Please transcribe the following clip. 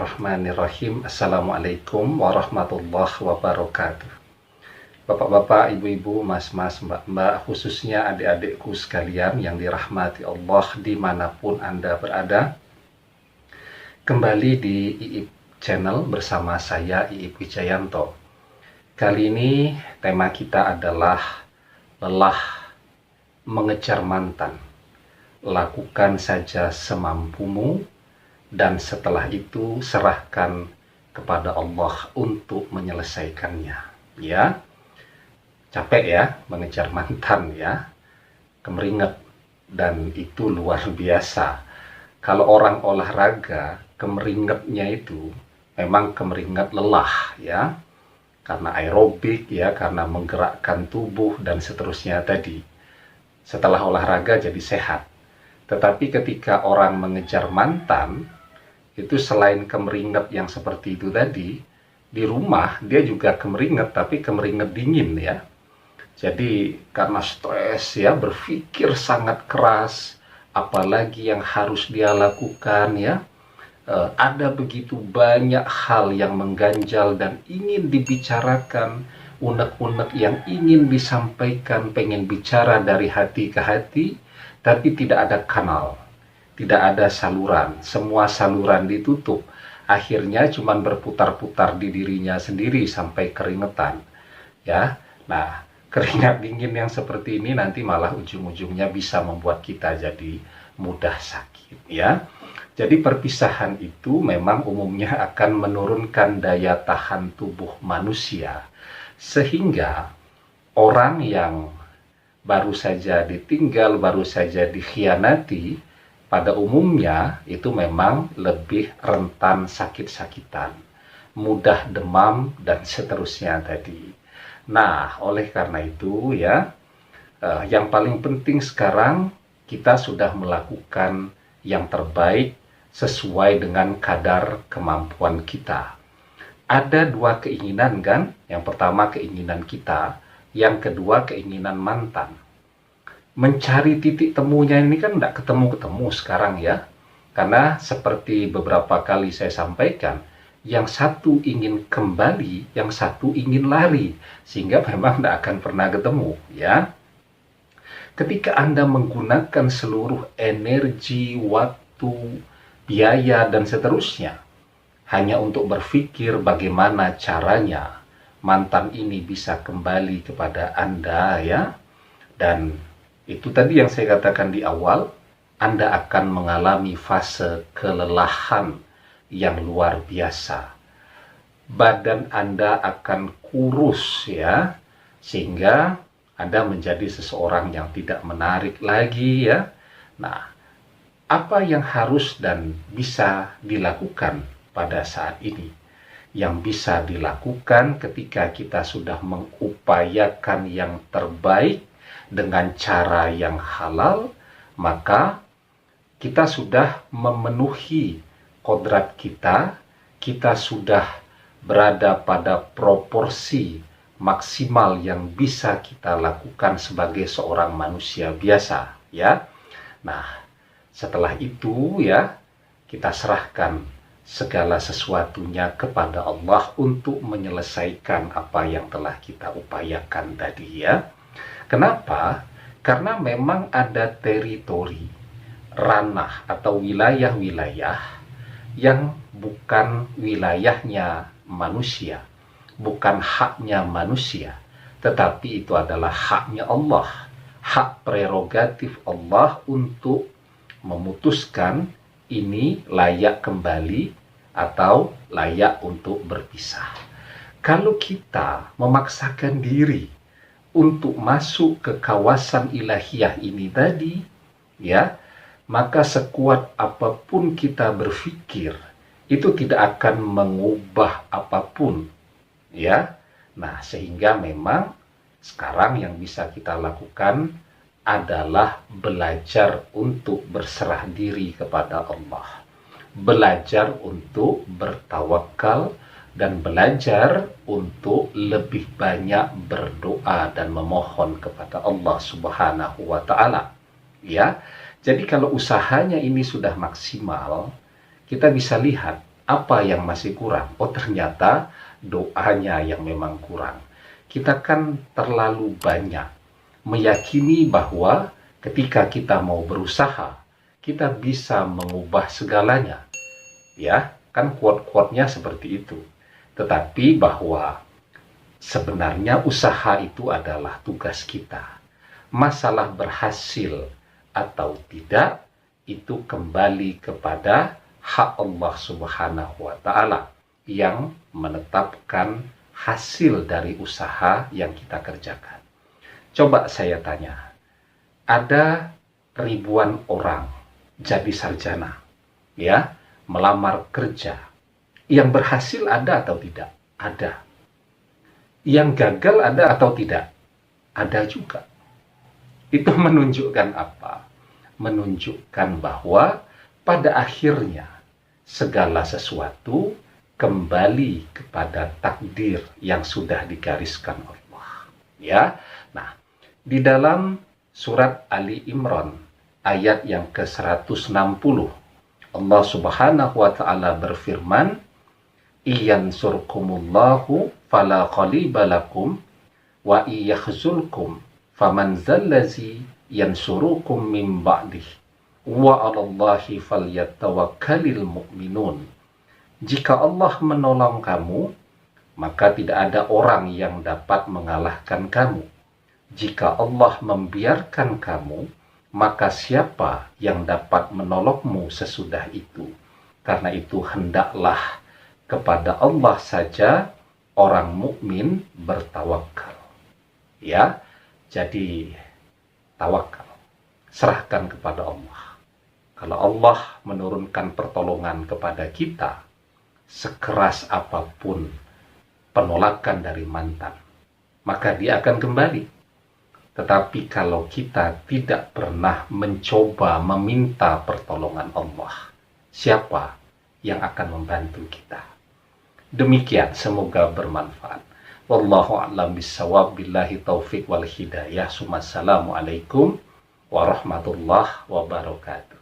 Bismillahirrahmanirrahim. Assalamualaikum warahmatullahi wabarakatuh. Bapak-bapak, ibu-ibu, mas-mas, mbak-mbak, khususnya adik-adikku sekalian yang dirahmati Allah dimanapun Anda berada. Kembali di IIP Channel bersama saya, IIP Wijayanto. Kali ini tema kita adalah lelah mengejar mantan. Lakukan saja semampumu, dan setelah itu serahkan kepada Allah untuk menyelesaikannya. Ya, capek ya mengejar mantan ya, kemeringet, dan itu luar biasa. Kalau orang olahraga, kemeringetnya itu memang kemeringet lelah ya, karena aerobik ya, karena menggerakkan tubuh dan seterusnya tadi. Setelah olahraga jadi sehat. Tetapi ketika orang mengejar mantan, itu selain kemeringet yang seperti itu tadi, di rumah dia juga kemeringet, tapi kemeringet dingin ya. Jadi karena stres ya, berpikir sangat keras, apalagi yang harus dia lakukan ya. Ada begitu banyak hal yang mengganjal dan ingin dibicarakan, unek-unek yang ingin disampaikan, pengen bicara dari hati ke hati, tapi tidak ada kanal. Tidak ada saluran, semua saluran ditutup. Akhirnya cuma berputar-putar di dirinya sendiri sampai keringetan. Ya, nah keringat dingin yang seperti ini nanti malah ujung-ujungnya bisa membuat kita jadi mudah sakit. Ya, jadi perpisahan itu memang umumnya akan menurunkan daya tahan tubuh manusia, sehingga orang yang baru saja ditinggal, baru saja dikhianati, pada umumnya itu memang lebih rentan sakit-sakitan, mudah demam, dan seterusnya tadi. Nah, oleh karena itu ya, yang paling penting sekarang kita sudah melakukan yang terbaik sesuai dengan kadar kemampuan kita. Ada dua keinginan kan? Yang pertama keinginan kita, yang kedua keinginan mantan. Mencari titik temunya ini kan tidak ketemu-ketemu sekarang ya. Karena seperti beberapa kali saya sampaikan, yang satu ingin kembali, yang satu ingin lari. Sehingga memang tidak akan pernah ketemu ya. Ketika Anda menggunakan seluruh energi, waktu, biaya, dan seterusnya hanya untuk berpikir bagaimana caranya mantan ini bisa kembali kepada Anda ya. Dan itu tadi yang saya katakan di awal, Anda akan mengalami fase kelelahan yang luar biasa. Badan Anda akan kurus ya, sehingga Anda menjadi seseorang yang tidak menarik lagi ya. Nah, apa yang harus dan bisa dilakukan pada saat ini? Yang bisa dilakukan ketika kita sudah mengupayakan yang terbaik dengan cara yang halal, maka kita sudah memenuhi kodrat kita, kita sudah berada pada proporsi maksimal yang bisa kita lakukan sebagai seorang manusia biasa, ya. Nah, setelah itu ya, kita serahkan segala sesuatunya kepada Allah untuk menyelesaikan apa yang telah kita upayakan tadi ya. Kenapa? Karena memang ada teritori, ranah atau wilayah-wilayah yang bukan wilayahnya manusia, bukan haknya manusia, tetapi itu adalah haknya Allah, hak prerogatif Allah untuk memutuskan ini layak kembali atau layak untuk berpisah. Kalau kita memaksakan diri untuk masuk ke kawasan ilahiyah ini tadi, ya, maka sekuat apapun kita berpikir, itu tidak akan mengubah apapun, ya. Nah, sehingga memang sekarang yang bisa kita lakukan adalah belajar untuk berserah diri kepada Allah, belajar untuk bertawakal, dan belajar untuk lebih banyak berdoa dan memohon kepada Allah Subhanahu wa Ta'ala. Ya, jadi kalau usahanya ini sudah maksimal, kita bisa lihat Apa yang masih kurang? Oh, ternyata doanya yang memang kurang. Kita kan terlalu banyak meyakini bahwa ketika kita mau berusaha, kita bisa mengubah segalanya. Ya, kan quote-quote-nya seperti itu. Tetapi bahwa sebenarnya usaha itu adalah tugas kita. Masalah berhasil atau tidak, itu kembali kepada hak Allah Subhanahu wa Ta'ala yang menetapkan hasil dari usaha yang kita kerjakan. Coba saya tanya, ada ribuan orang jadi sarjana, ya, melamar kerja. Yang berhasil ada atau tidak? Ada. Yang gagal ada atau tidak? Ada juga. Itu menunjukkan apa? Menunjukkan bahwa pada akhirnya segala sesuatu kembali kepada takdir yang sudah digariskan Allah. Ya. Nah, di dalam surat Ali Imran ayat yang ke-160, Allah Subhanahu wa Ta'ala berfirman, "Iyansurkumullahu fala ghaliba lakum wa iyakhzulkum faman zallazi yansurukum min ba'dih wa 'alallahi falyatawakkalul mu'minun." Jika Allah menolong kamu, maka tidak ada orang yang dapat mengalahkan kamu. Jika Allah membiarkan kamu, maka siapa yang dapat menolongmu sesudah itu? Karena itu hendaklah kepada Allah saja orang mukmin bertawakal. Ya, jadi tawakal, serahkan kepada Allah. Kalau Allah menurunkan pertolongan kepada kita, sekeras apapun penolakan dari mantan, maka dia akan kembali. Tetapi kalau kita tidak pernah mencoba meminta pertolongan Allah, siapa yang akan membantu kita? Demikian, semoga bermanfaat. Wallahu a'lam bishawab, billahi taufiq wal hidayah. Assalamualaikum warahmatullahi wabarakatuh.